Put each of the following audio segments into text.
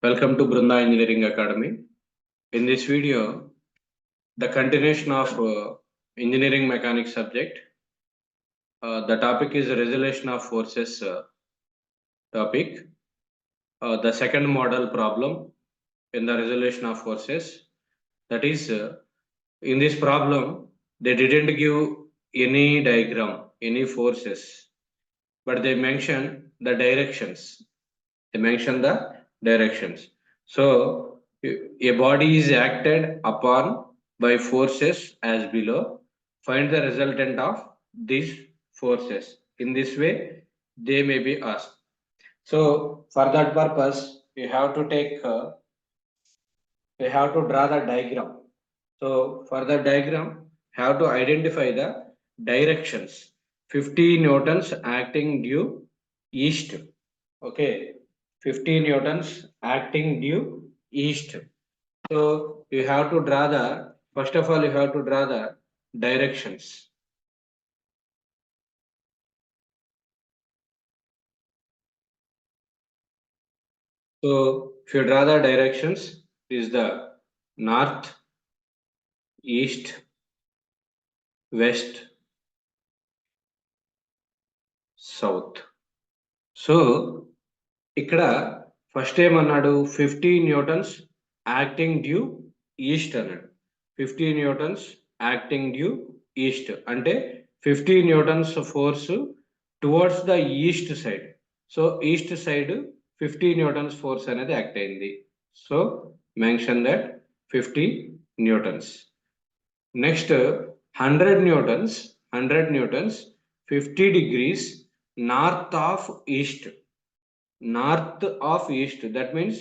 Welcome to Brunda Engineering Academy. In this video, the continuation of engineering mechanics subject. The topic is resolution of forces topic. The second model problem in the resolution of forces. That is, in this problem, they didn't give any diagram, any forces, but they mentioned the directions. They mentioned the directions. So a body is acted upon by forces as below. Find the resultant of these forces. In this way, they may be asked. So for that purpose, we have to draw the diagram. So for the diagram, have to identify the directions. 50 newtons acting due east. Okay, 50 newtons acting due east. So you have to draw the, first of all, you have to draw the directions. So if you draw the directions, is the north, east, west, south. So ఇక్కడ first ఏమన్నాడు 50 Newton's acting due east అన్నాడు. 50 Newton's acting due east అంటే 50 newtons force towards the east side. So east side 50 newtons force అనేది act అయింది. So mention that 50 newtons. Next 100 newtons 50 degrees north of east. North of east, that means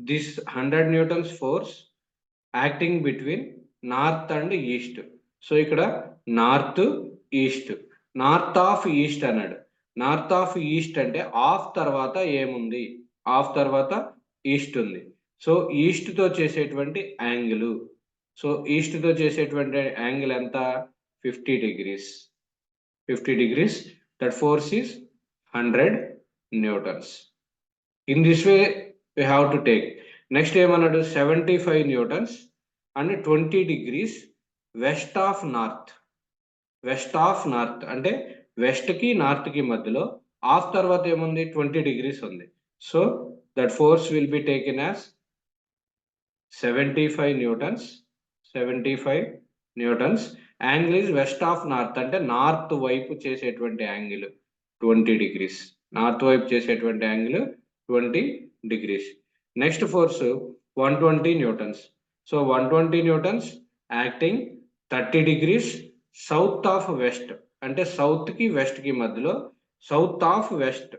this 100 newtons force acting between north and east. So ikkada north east, north of east anadu. North of east ante off tarvata emundi, off tarvata east undi. So east తో చేసేటువంటి angle, so east తో చేసేటువంటి angle ఎంత 50 degrees. 50 degrees, that force is 100 newtons. In this way we have to take. Next ఏమన్నాడు 75 newtons and 20 degrees west of north. West of north అంటే west కి north కి మధ్యలో, ఆఫ్ తర్వాత ఏముంది 20 degrees ఉంది. So that force will be taken as 75 newtons. 75 newtons. Angle is west of north అంటే north వైపు చేసేటువంటి యాంగిల్ 20 degrees. నార్త్ వైపు చేసేటువంటి angle 20 degrees. Next force 120 newtons. So 120 newtons acting 30 degrees south of west. అంటే south కి west కి మధ్యలో, south of west.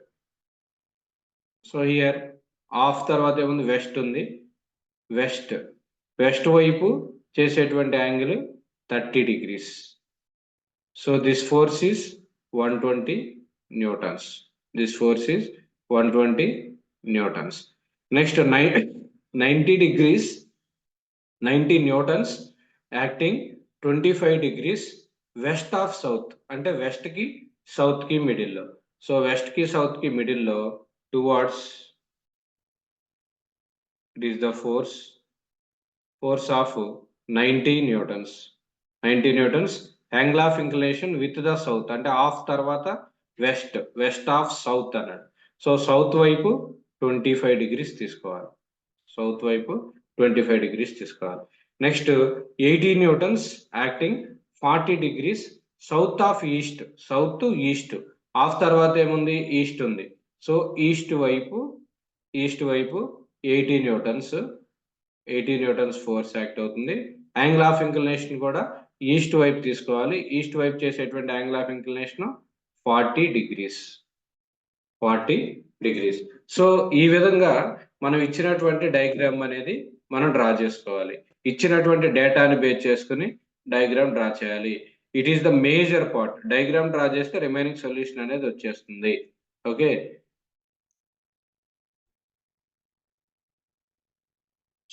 So here of తర్వాత ఏముంది వెస్ట్ ఉంది. వెస్ట్ వైపు చేసేటువంటి angle 30 degrees. So this force is 120 newtons. This force is 120 newtons. Next 90 degrees, 90 newtons acting 25 degrees west of south. అంటే వెస్ట్ కి సౌత్ కి మిడిల్ లో. సో వెస్ట్ కి సౌత్ కి మిడిల్ లో towards, it is the force of 90 newtons. 90 newtons angle of inclination with the south అంటే of తర్వాత west of south అన్నాడు. సో సౌత్ వైపు 25 degrees తీసుకోవాలి. సౌత్ వైపు 25 degrees తీసుకోవాలి. Next 80 newtons acting 40 degrees south of east. South east, of తర్వాత ఏముంది east ఉంది. సో ఈస్ట్ వైపు 80 newtons ఫోర్స్ యాక్ట్ అవుతుంది. యాంగిల్ ఆఫ్ ఇంక్లినేషన్ కూడా ఈస్ట్ వైపు తీసుకోవాలి. ఈస్ట్ వైపు చేసేటువంటి angle of inclination 40 degrees. 40 degrees. So ఈ విధంగా మనం ఇచ్చినటువంటి డయాగ్రామ్ అనేది మనం డ్రా చేసుకోవాలి. ఇచ్చినటువంటి డేటాని బేస్ చేసుకుని డయాగ్రామ్ డ్రా చేయాలి. It is the major part. Diagram draw చేస్తే రిమైనింగ్ సొల్యూషన్ అనేది వచ్చేస్తుంది. ఓకే,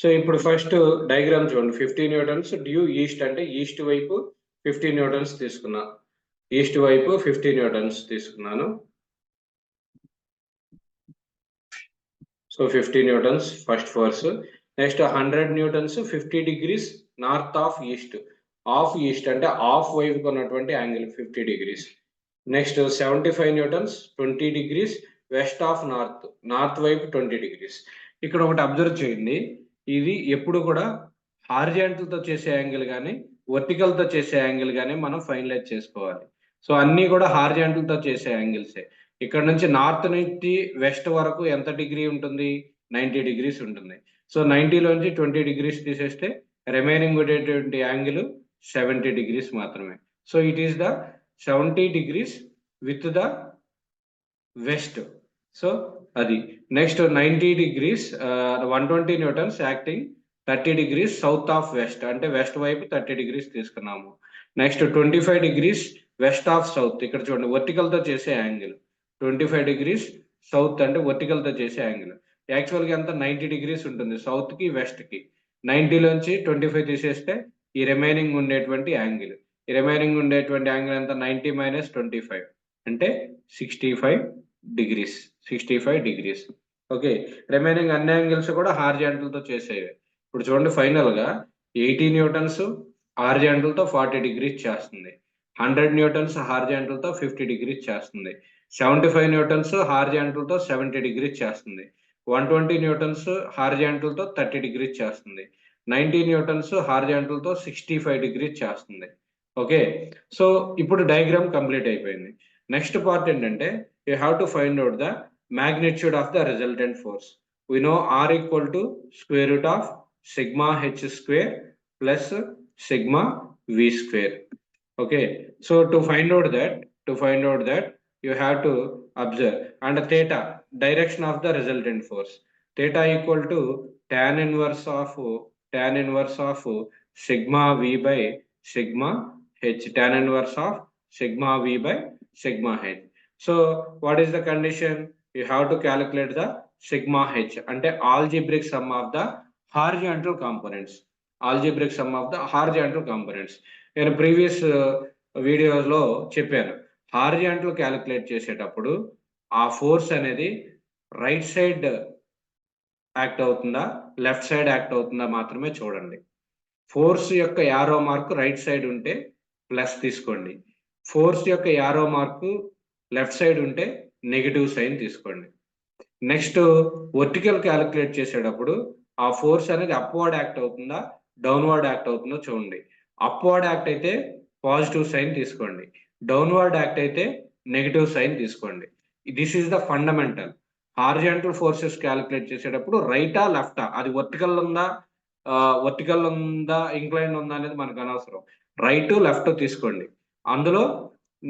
సో ఇప్పుడు ఫస్ట్ డయాగ్రామ్ చూడండి. 50 newtons డ్యూ ఈస్ట్ అంటే ఈస్ట్ వైపు 50 newtons తీసుకున్నా. ఈస్ట్ వైపు 50 newtons తీసుకున్నాను. So 50 newtons first force. Next 100 newtons 50 degrees north of east అంటే ఆఫ్ వైపుకి ఉన్నటువంటి angle 50 degrees. Next 75 newtons 20 degrees west of north వైపు 20 డిగ్రీస్. ఇక్కడ ఒకటి అబ్జర్వ్ చేయండి, ఇది ఎప్పుడు కూడా హారిజాంటల్ తో చేసే యాంగిల్ కానీ వర్టికల్ తో చేసే యాంగిల్ కానీ మనం ఫైనలైజ్ చేసుకోవాలి. సో అన్ని కూడా హారిజాంటల్ తో చేసే యాంగిల్సే. ఇక్కడ నుంచి నార్త్ నుంచి వెస్ట్ వరకు ఎంత డిగ్రీ ఉంటుంది? 90 డిగ్రీస్ ఉంటుంది. సో 90లోంచి 20 డిగ్రీస్ తీసేస్తే రిమైనింగ్ ఉండేటువంటి యాంగిల్ 70 డిగ్రీస్ మాత్రమే. So it is the 70 degrees with the west. So అది next 90 degrees 120 newtons acting 30 degrees south of west అంటే వెస్ట్ వైపు 30 డిగ్రీస్ తీసుకున్నాము. Next 25 degrees west of south, ఇక్కడ చూడండి వర్టికల్ తో చేసే యాంగిల్ 25 డిగ్రీస్ సౌత్ అంటే వర్టికల్ తో చేసే యాంగిల్. యాక్చువల్గా ఎంత 90 డిగ్రీస్ ఉంటుంది సౌత్ కి వెస్ట్ కి. 90లోంచి 25 తీసేస్తే ఈ రిమైనింగ్ ఉండేటువంటి యాంగిల్ ఎంత? 90 మైనస్ 25 అంటే 65 డిగ్రీస్. 65 డిగ్రీస్. ఓకే, రిమైనింగ్ అన్ని యాంగిల్స్ కూడా హారిజాంటల్ తో చేసేవి. ఇప్పుడు చూడండి ఫైనల్ గా 80 న్యూటన్స్ హారిజాంటల్ తో 40 డిగ్రీస్ చేస్తుంది. 100 న్యూటన్స్ హారిజాంటల్ తో 50 డిగ్రీస్ చేస్తుంది. 75 న్యూటన్స్ హారిజాంటల్ తో 70 డిగ్రీస్ చేస్తుంది. 120 న్యూటన్స్ హారిజాంటల్ తో 30 డిగ్రీస్ చేస్తుంది. 90 న్యూటన్స్ హారిజాంటల్ తో 65 డిగ్రీస్ చేస్తుంది. ఓకే, సో ఇప్పుడు డయాగ్రామ్ కంప్లీట్ అయిపోయింది. నెక్స్ట్ పార్ట్ ఏంటంటే you have to find out the magnitude of the resultant force. We know R equal to square root of sigma h square plus sigma v square. Okay, so to find out that you have to observe, and theta, direction of the resultant force, theta equal to tan inverse of sigma v by sigma h, tan inverse of sigma v by sigma h. So what is the condition? You have to calculate the sigma h అంటే algebraic sum of the horizontal components. నేను previous వీడియోలో చెప్పాను, horizontal calculate చేసేటప్పుడు ఆ force అనేది right side act అవుతుందా left side act అవుతుందా మాత్రమే చూడండి. ఫోర్స్ యొక్క యారో మార్క్ రైట్ సైడ్ ఉంటే ప్లస్ తీసుకోండి, ఫోర్స్ యొక్క యారో మార్క్ లెఫ్ట్ సైడ్ ఉంటే నెగిటివ్ సైన్ తీసుకోండి. నెక్స్ట్ వర్టికల్ క్యాలిక్యులేట్ చేసేటప్పుడు ఆ ఫోర్స్ అనేది అప్వర్డ్ యాక్ట్ అవుతుందా డౌన్వర్డ్ యాక్ట్ అవుతుందో చూడండి. అప్వర్డ్ యాక్ట్ అయితే పాజిటివ్ సైన్ తీసుకోండి, డౌన్వర్డ్ యాక్ట్ అయితే నెగిటివ్ సైన్ తీసుకోండి. This is the fundamental. Horizontal forces calculate చేసేటప్పుడు రైటా లెఫ్టా, అది వర్టికల్ ఉందా ఇంక్లైన్ ఉందా అనేది మనకు అనవసరం, రైట్ లెఫ్ట్ తీసుకోండి. అందులో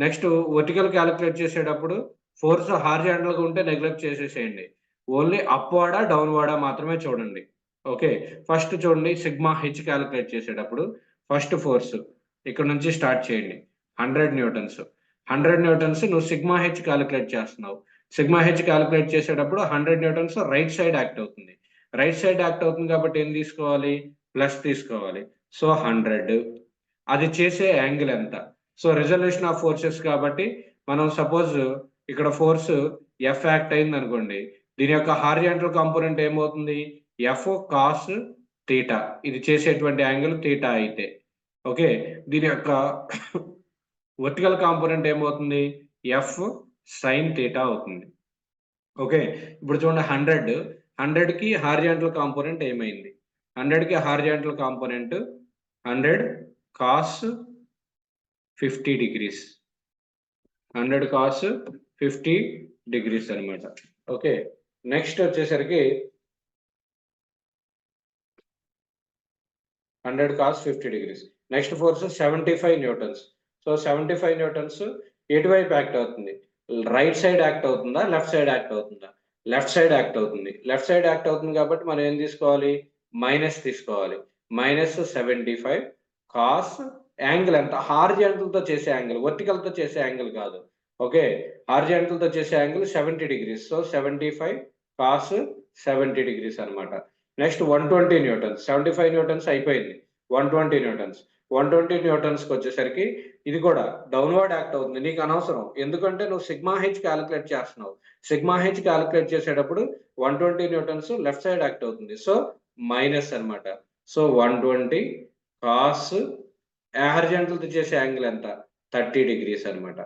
నెక్స్ట్ వర్టికల్ క్యాలిక్యులేట్ చేసేటప్పుడు ఫోర్స్ హారిజాంటల్ గా ఉంటే నెగ్లెక్ట్ చేసేసేయండి, ఓన్లీ అప్వర్డా డౌన్వర్డా మాత్రమే చూడండి. ఓకే, ఫస్ట్ చూడండి సిగ్మా హెచ్ క్యాలిక్యులేట్ చేసేటప్పుడు ఫస్ట్ ఫోర్స్ ఇక్కడ నుంచి స్టార్ట్ చేయండి. 100 న్యూటన్స్. 100 న్యూటన్స్ నువ్వు సిగ్మా హెచ్ క్యాలిక్యులేట్ చేస్తున్నావు. సిగ్మా హెచ్ క్యాలిక్యులేట్ చేసేటప్పుడు 100 న్యూటన్స్ రైట్ సైడ్ యాక్ట్ అవుతుంది. రైట్ సైడ్ యాక్ట్ అవుతుంది కాబట్టి ఏం తీసుకోవాలి? ప్లస్ తీసుకోవాలి. సో 100. అది చేసే యాంగిల్ ఎంత? సో రిజల్యూషన్ ఆఫ్ ఫోర్సెస్ కాబట్టి మనం సపోజ్ ఇక్కడ ఫోర్స్ ఎఫ్ యాక్ట్ అయింది అనుకోండి, దీని యొక్క హారిజాంటల్ కాంపోనెంట్ ఏమవుతుంది? ఎఫ్ కాస్ థీటా, ఇది చేసేటువంటి యాంగిల్ థీటా అయితే. ఓకే, దీని యొక్క వర్టికల్ కాంపోనెంట్ ఏమవుతుంది? ఎఫ్ సైన్ థీటా అవుతుంది. ఓకే, ఇప్పుడు చూడండి 100 కి హారిజాంటల్ కాంపోనెంట్ ఏమైంది? 100 కి horizontal component 100 cos 50 degrees, 100 cos 50 degrees అనమాట. ఓకే, నెక్స్ట్ వచ్చేసరికి 100 cos 50 degrees. Next force 75 newtons. So 75 newtons ఎటువైపు యాక్ట్ అవుతుంది? రైట్ సైడ్ యాక్ట్ అవుతుందా లెఫ్ట్ సైడ్ యాక్ట్ అవుతుందా? లెఫ్ట్ సైడ్ యాక్ట్ అవుతుంది. లెఫ్ట్ సైడ్ యాక్ట్ అవుతుంది కాబట్టి మనం ఏం తీసుకోవాలి? మైనస్ తీసుకోవాలి. మైనస్ 75 కాస్ యాంగిల్ ఎంత? హారిజాంటల్ తో చేసే యాంగిల్, వర్టికల్ తో చేసే యాంగిల్ కాదు. ఓకే, హారిజాంటల్ తో చేసే angle 70 degrees. So 75 cos 70 degrees అనమాట. Next 120 newtons. 75 న్యూటన్స్ అయిపోయింది, 120 న్యూటన్స్. 120 న్యూటన్స్కి వచ్చేసరికి ఇది కూడా డౌన్వర్డ్ యాక్ట్ అవుతుంది. నీకు అనవసరం, ఎందుకంటే నువ్వు సిగ్మా హెచ్ క్యాలిక్యులేట్ చేస్తున్నావు. సిగ్మా హెచ్ క్యాలిక్యులేట్ చేసేటప్పుడు 120 న్యూటన్స్ లెఫ్ట్ సైడ్ యాక్ట్ అవుతుంది. సో మైనస్ అనమాట. సో 120 కాస్ హారిజాంటల్ తో చేసే యాంగిల్ ఎంత 30 degrees అనమాట.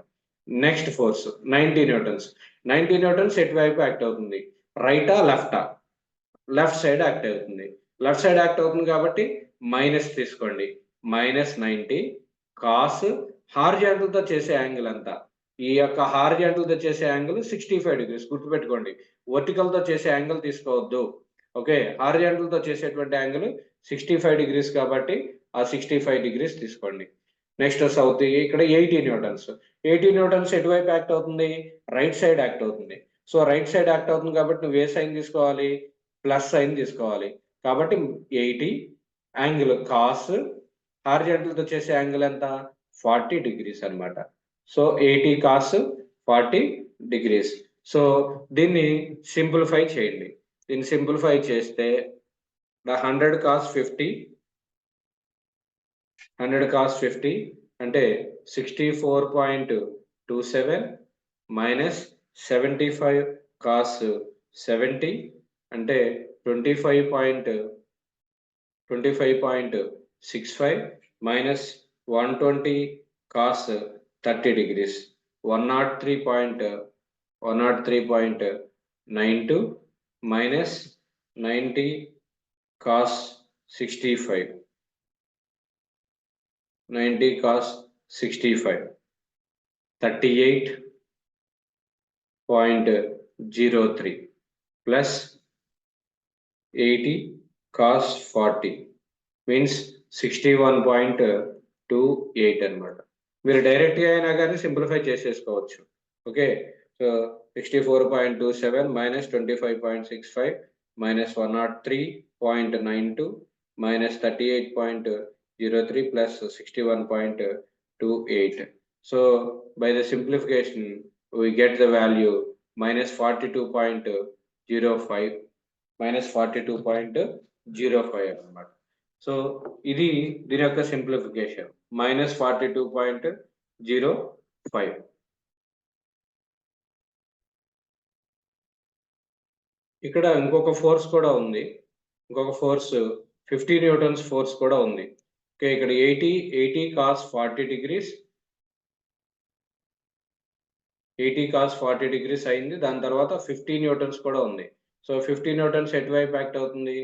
Next force 90 newtons. 90 న్యూటన్స్ ఎటువైపు యాక్ట్ అవుతుంది, రైటా లెఫ్టా? లెఫ్ట్ సైడ్ యాక్ట్ అవుతుంది. లెఫ్ట్ సైడ్ యాక్ట్ అవుతుంది కాబట్టి మైనస్ తీసుకోండి. -90 కాస్ హారిజాంటల్ తో చేసే యాంగిల్ అంతా, ఈ యొక్క హారిజాంటల్ తో చేసే యాంగిల్ 65 degrees గుర్తుపెట్టుకోండి. వర్టికల్ తో చేసే యాంగిల్ తీసుకోవద్దు. ఓకే, హారిజాంటల్ తో చేసేటువంటి యాంగిల్ 65 degrees కాబట్టి ఆ 65 degrees తీసుకోండి. నెక్స్ట్ సౌత్ ఇక్కడ 80 న్యూటన్స్. 80 న్యూటన్స్ ఎటువైపు యాక్ట్ అవుతుంది, రైట్ సైడ్ యాక్ట్ అవుతుంది. సో రైట్ సైడ్ యాక్ట్ అవుతుంది కాబట్టి నువ్వు ఏ సైన్ తీసుకోవాలి, ప్లస్ సైన్ తీసుకోవాలి. కాబట్టి 80 యాంగిల్ కాస్ హారిజాంటల్ తో చేసే యాంగిల్ ఎంత 40 degrees అనమాట. So 80 cos 40 degrees. సో దీన్ని సింప్లిఫై చేయండి. దీన్ని సింప్లిఫై చేస్తే 100 cos 50 అంటే 64.27 మైనస్ 75 cos 70 అంటే 25.65 minus 120 cos 30 degrees 103.92 minus 90 cos 65 38.03 plus 80 cos 40 means 61.28 అనమాట. మీరు డైరెక్ట్గా అయినా కానీ సింప్లిఫై చేసేసుకోవచ్చు. Okay, so 64.27 minus 25.65 minus 103.92 minus 38.03 plus 61.28. So by the simplification we get the value minus 42.05 అనమాట. సో ఇది దీని యొక్క సింప్లిఫికేషన్ -42.05. ఇక్కడ ఇంకొక ఫోర్స్ కూడా ఉంది, ఇంకొక ఫోర్స్ 50 న్యూటన్స్ ఫోర్స్ కూడా ఉంది. ఓకే, ఇక్కడ 80 cos 40 degrees 80 cos 40 degrees అయింది. దాని తర్వాత 50 న్యూటన్స్ కూడా ఉంది. సో 50 న్యూటన్స్ ఎటువైపు యాక్ట్ అవుతుంది,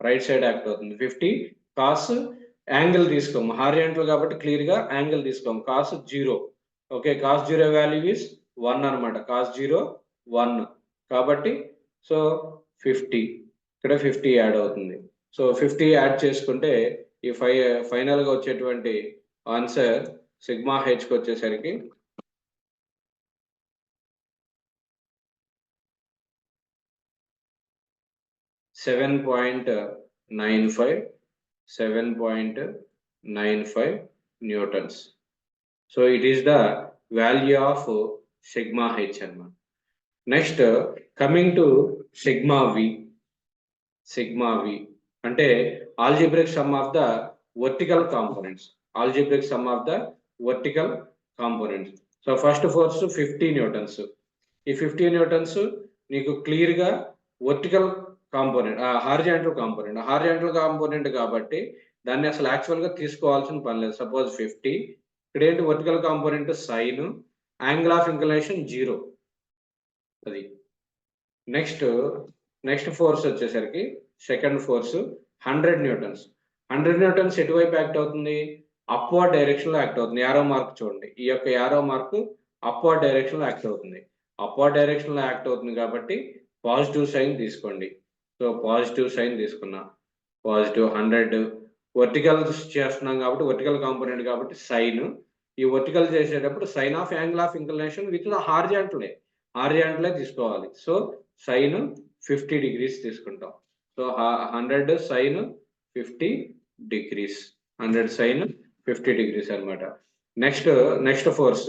రైట్ సైడ్ యాక్ట్ అవుతుంది. 50 cos యాంగిల్ తీసుకోము, హారిజాంటల్ కాబట్టి క్లియర్ గా యాంగిల్ తీసుకోము, cos 0. Okay, cos 0 value is 1 అనమాట. cos 0 1 కాబట్టి సో 50 ఇక్కడ 50 యాడ్ అవుతుంది. సో 50 యాడ్ చేసుకుంటే ఈ ఫైనల్ గా వచ్చేటువంటి ఆన్సర్ సిగ్మా హెచ్ కి వచ్చేసరికి 7.95 newtons. So it is the value of sigma h అనమాట. Next coming to sigma V. Sigma V అంటే algebraic sum of the vertical components. Algebraic sum of the vertical components. So first force 50 newtons. ఈ 50 Newton's నీకు clear గా vertical component, horizontal component కాబట్టి దాన్ని అసలు actual గా తీసుకోవాల్సిన పని లేదు. సపోజ్ 50 ఇక్కడ ఏంటి vertical component sine, angle of inclination 0 అది. నెక్స్ట్ ఫోర్స్ వచ్చేసరికి సెకండ్ ఫోర్స్ 100 న్యూటన్స్. 100 న్యూటన్స్ ఎటువైపు యాక్ట్ అవుతుంది, అప్వర్డ్ డైరెక్షన్ లో యాక్ట్ అవుతుంది. యారో మార్క్ చూడండి, ఈ యొక్క యారో మార్క్ అప్వర్డ్ డైరెక్షన్ లో యాక్ట్ అవుతుంది. అప్వర్డ్ డైరెక్షన్ లో యాక్ట్ అవుతుంది కాబట్టి పాజిటివ్ సైన్ తీసుకోండి. సో పాజిటివ్ సైన్ తీసుకున్నా, పాజిటివ్ 100 వర్టికల్ చేస్తున్నాం కాబట్టి వర్టికల్ కాంపోనెంట్ కాబట్టి సైన్. ఈ వర్టికల్ చేసేటప్పుడు sine of angle of inclination with హారిజాంటలే తీసుకోవాలి. సో సైన్ 50 degrees తీసుకుంటాం. So 100 sine 50 degrees, 100 sine 50 degrees అనమాట. Next force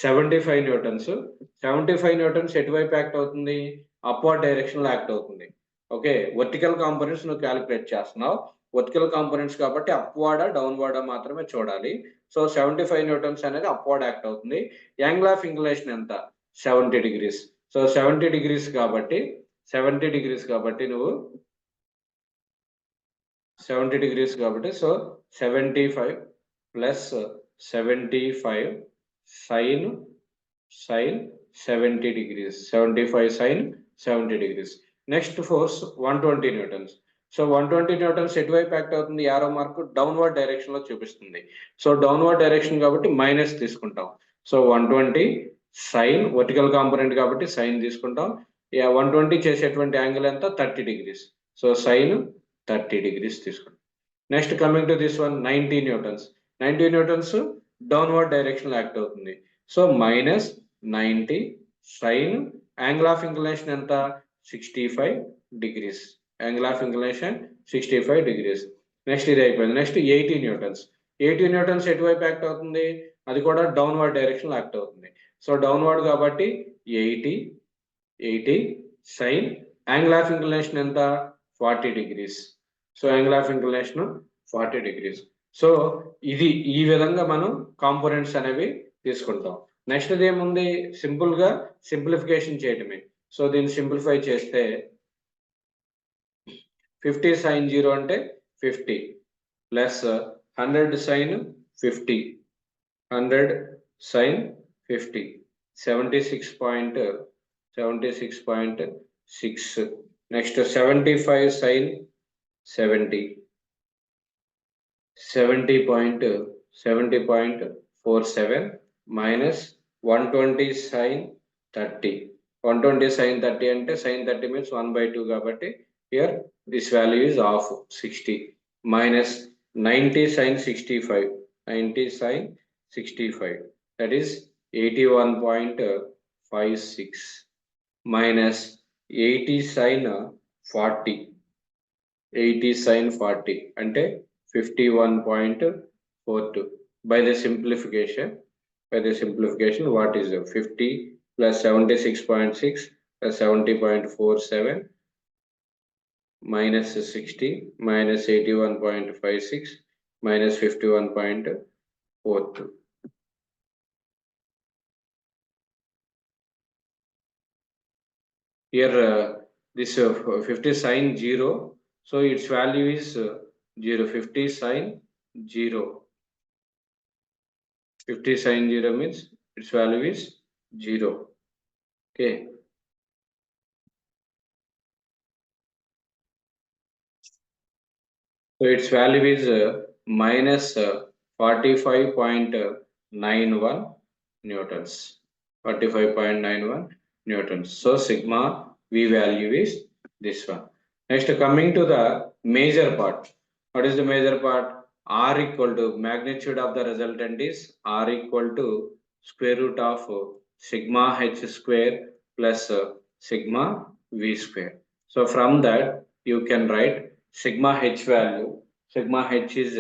75 newtons. 75 న్యూటన్స్ ఎటువైపు యాక్ట్ అవుతుంది, అప్వర్డ్ డైరెక్షన్ లో యాక్ట్ అవుతుంది. ఓకే, వర్టికల్ కాంపోనెంట్స్ నువ్వు క్యాలిక్యులేట్ చేస్తున్నావు, వర్టికల్ కాంపోనెంట్స్ కాబట్టి అప్వర్డా డౌన్వర్డా మాత్రమే చూడాలి. సో 75 న్యూటన్స్ అనేది అప్వర్డ్ యాక్ట్ అవుతుంది. యాంగిల్ ఆఫ్ ఇంక్లినేషన్ ఎంత? 70 డిగ్రీస్. సో 70 డిగ్రీస్ కాబట్టి 70 డిగ్రీస్ కాబట్టి నువ్వు 70 డిగ్రీస్ కాబట్టి so 75 plus 75 sine 70 degrees, 75 sine 70 degrees. Next force 120 newtons. So 120 newtons ఎటువైపు యాక్ట్ అవుతుంది? యారో మార్క్ డౌన్వర్డ్ డైరెక్షన్ లో చూపిస్తుంది. సో డౌన్వర్డ్ డైరెక్షన్ కాబట్టి మైనస్ తీసుకుంటాం. సో 120 సైన్ వర్టికల్ కాంపోనెంట్ కాబట్టి సైన్ తీసుకుంటాం. 120 చేసేటువంటి యాంగిల్ ఎంత? 30 డిగ్రీస్. సో సైన్ 30 డిగ్రీస్ తీసుకుంటాం. Next coming to this one 90 newtons. 90 newtons downward direction లో యాక్ట్ అవుతుంది. So minus 90 sine angle of inclination ఎంత? 65 degrees. Angle of inclination 65 degrees. Next ఇది అయిపోయింది. Next 80 newtons. 80 న్యూటన్స్ ఎటువైపు యాక్ట్ అవుతుంది? అది కూడా డౌన్వర్డ్ డైరెక్షన్ లో యాక్ట్ అవుతుంది. సో డౌన్వర్డ్ కాబట్టి 80 సైన్ యాంగిల్ ఆఫ్ ఇంక్లినేషన్ ఎంత? 40 degrees. So angle of inclination 40 degrees. So ఇది ఈ విధంగా మనం కాంపోనెంట్స్ అనేవి తీసుకుంటాం. నెక్స్ట్ ఏముంది? సింపుల్ గా సింప్లిఫికేషన్ చేయటమే. సో దీన్ని సింప్లిఫై చేస్తే 50 సైన్ 0 అంటే 50 plus 100 sine 50, 100 sine 50, 76.6. Next 75 sine 70, 70.47 minus 120 sin 30. 120 sin 30 అంటే sin 30 means 1/2 కాబట్టి here this value is half 60 minus 90 sin 65. 90 sin 65 that is 81.56 minus 80 sin 40. 80 sin 40 అంటే 51.42. By the simplification, what is the 50 plus 76.6 plus 70.47 minus 60 minus 81.56 minus 51.42. Here this 50 sin 0, so its value is 0. 50 sin 0. 50 sin 0 means its value is 0. Okay. So its value is minus 45.91 newtons. 45.91 newtons. So sigma V value is this one. Next, coming to the major part. What is the major part? R equal to magnitude of the resultant is R equal to square root of sigma h square plus sigma V square. So from that you can write sigma h value. Sigma h is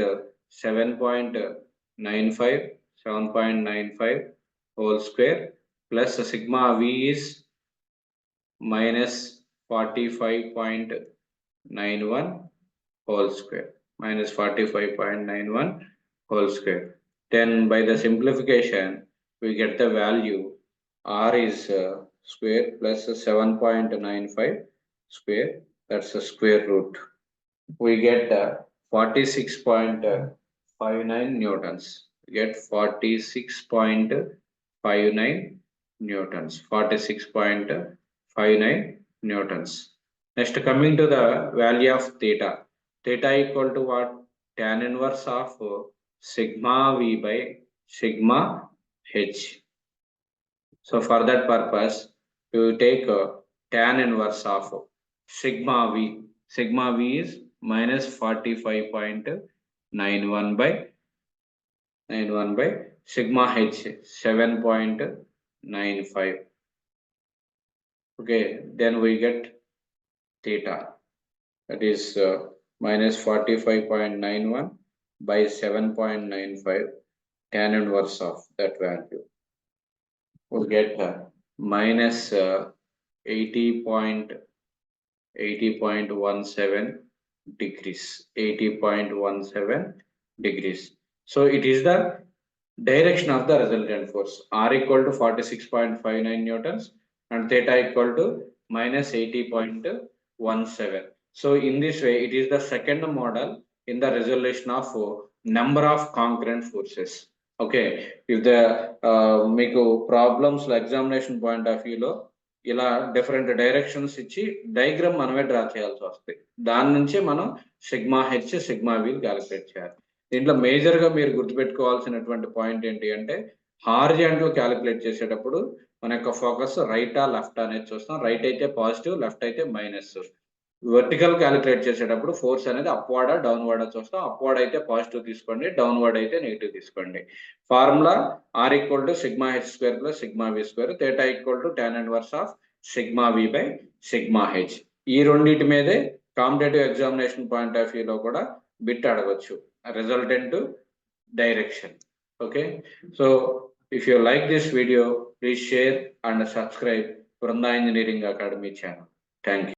7.95 whole square plus sigma V is minus 45.91 whole square. Minus 45.91 whole square. Then by the simplification we get the value R is square plus 7.95 square, that's a square root. We get 46.59 newtons. We get 46.59 newtons. 46.59 newtons. Next, coming to the value of theta. Theta equal to what? Tan inverse of sigma V by sigma h. So for that purpose, we will take tan inverse of sigma V. Sigma V is minus 45.91 by sigma h 7.95. Okay, then we get theta, that is minus 45.91 by 7.95, tan inverse of that value. We'll get minus 80.17 degrees, 80.17 degrees. So it is the direction of the resultant force. R equal to 46.59 newtons and theta equal to minus 80.17. So in this way, it is the second model in the resolution of number of concurrent forces. Okay, if the మీకు problems examination point of వ్యూలో ఇలా different directions ఇచ్చి diagram మనమే draw చేయాల్సి వస్తుంది. దాని నుంచి మనం సిగ్మా హెచ్ సిగ్మా వి క్యాలిక్యులేట్ చేయాలి. దీంట్లో మేజర్ గా మీరు గుర్తుపెట్టుకోవాల్సినటువంటి పాయింట్ ఏంటి అంటే హారిజాంటల్ క్యాలిక్యులేట్ చేసేటప్పుడు మన యొక్క ఫోకస్ రైటా లెఫ్ట్ అనేది చూస్తాం. రైట్ అయితే పాజిటివ్, లెఫ్ట్ అయితే మైనస్. వర్టికల్ క్యాలిక్యులేట్ చేసేటప్పుడు ఫోర్స్ అనేది అప్వర్డా డౌన్వర్డా చూస్తాం. అప్వర్డ్ అయితే పాజిటివ్ తీసుకోండి, డౌన్వర్డ్ అయితే నెగిటివ్ తీసుకోండి. Formula R equal to sigma H square plus sigma V square, theta equal to tan inverse of sigma V by sigma H. ఈ రెండింటి మీదే కాంపిటేటివ్ ఎగ్జామినేషన్ పాయింట్ ఆఫ్ వ్యూలో కూడా బిట్ అడగవచ్చు, resultant direction. Okay, so if you like this video, please share and subscribe Vrunda Engineering Academy channel. Thank you.